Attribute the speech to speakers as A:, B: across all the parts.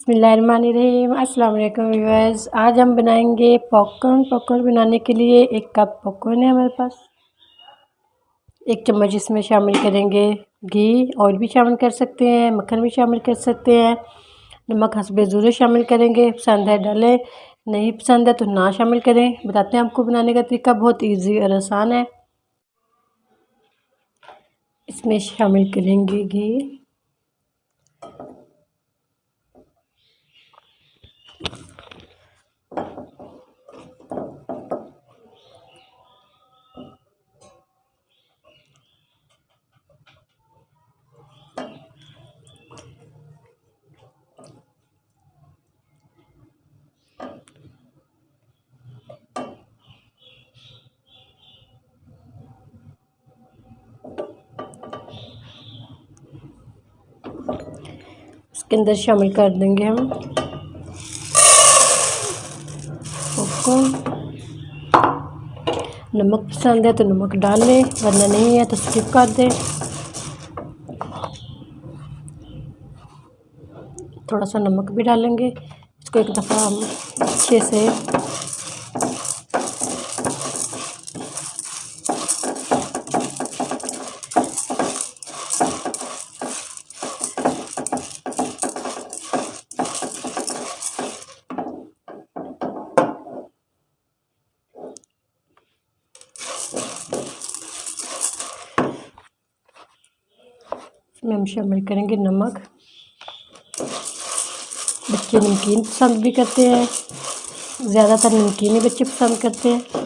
A: बिस्मिल्लाहिर्रहमानिर्रहीम। अस्सलाम वालेकुम व्यूअर्स। आज हम बनाएंगे पॉपकॉर्न बनाने के लिए 1 कप पॉपकॉर्न है हमारे पास। 1 चम्मच इसमें शामिल करेंगे घी, ऑयल भी शामिल कर सकते हैं, मक्खन भी शामिल कर सकते हैं। नमक हस्बे ज़रूरत शामिल करेंगे, पसंद है डालें, नहीं पसंद है तो ना शामिल करें। बताते हैं आपको बनाने का तरीका, बहुत ईजी और आसान है। इसमें शामिल करेंगे घी, इसके अंदर शामिल कर देंगे हम पॉपकॉर्न। नमक पसंद है तो नमक डाल लें, वरना नहीं है तो स्किप कर दें। थोड़ा सा नमक भी डालेंगे। इसको एक दफ़ा हम अच्छे से इसमें हम शामिल करेंगे नमक। बच्चे नमकीन पसंद भी करते हैं, ज़्यादातर नमकीन ही बच्चे पसंद करते हैं।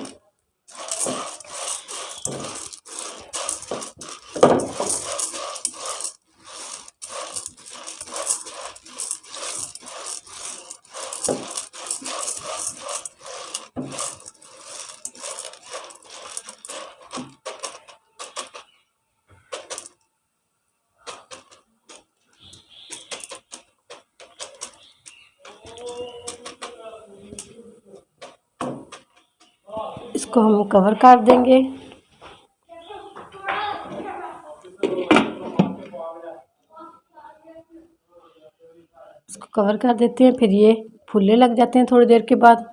A: इसको हम कवर कर देंगे। इसको कवर कर देते हैं, फिर ये फूलने लग जाते हैं थोड़ी देर के बाद।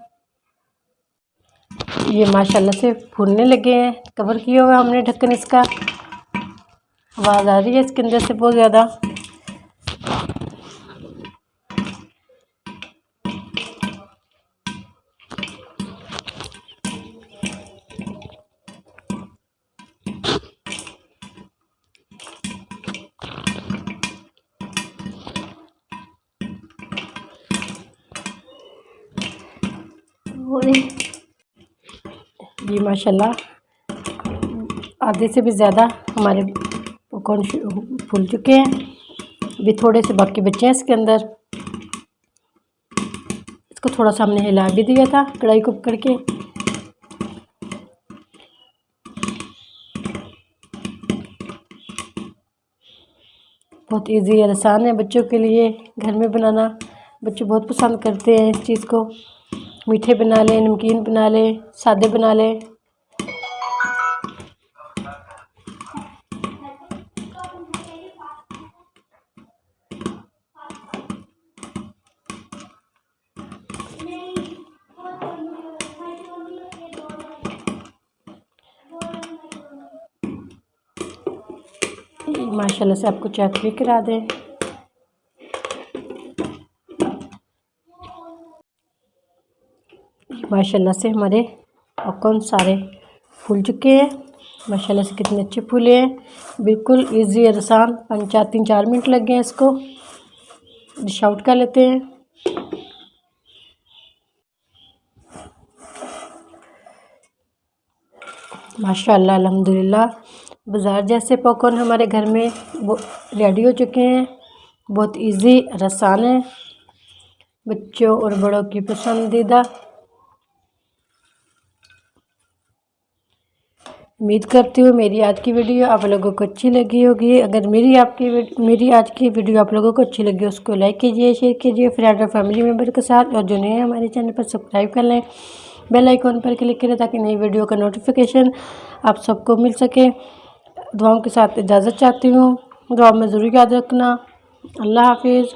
A: ये माशाल्लाह से फूलने लगे हैं, कवर किया हुआ हमने ढक्कन इसका। आवाज़ आ रही है इसके अंदर से बहुत ज़्यादा। ये माशाल्लाह आधे से भी ज़्यादा हमारे पॉपकॉर्न फूल चुके हैं। अभी थोड़े से बाकी बचे हैं इसके अंदर। इसको थोड़ा सा हमने हिला भी दिया था कढ़ाई को पकड़ के। बहुत इजी और आसान है बच्चों के लिए घर में बनाना। बच्चे बहुत पसंद करते हैं इस चीज़ को। मीठे बना लें, नमकीन बना लें, सादे बना लें। माशाल्लाह से आपको चेक भी करा दें। माशाल्लाह से हमारे पॉपकॉर्न सारे फूल चुके हैं। माशाल्लाह से कितने अच्छे फूले हैं, बिल्कुल इजी और आसान। 3-4 मिनट लग गए हैं इसको। डिश आउट कर लेते हैं। माशाल्लाह अल्हम्दुलिल्लाह बाज़ार जैसे पॉपकॉर्न हमारे घर में वो रेडी हो चुके हैं। बहुत इजी और आसान है, बच्चों और बड़ों की पसंदीदा। उम्मीद करती हूँ मेरी आज की वीडियो आप लोगों को अच्छी लगी होगी। अगर मेरी आज की वीडियो आप लोगों को अच्छी लगी उसको लाइक कीजिए, शेयर कीजिए फ्रेंड और फैमिली मेम्बर के साथ। और जो नए हैं हमारे चैनल पर सब्सक्राइब कर लें, बेल आइकॉन पर क्लिक करें ताकि नई वीडियो का नोटिफिकेशन आप सबको मिल सके। दुआओं के साथ इजाज़त चाहती हूँ, दुआ में ज़रूर याद रखना। अल्लाह हाफिज़।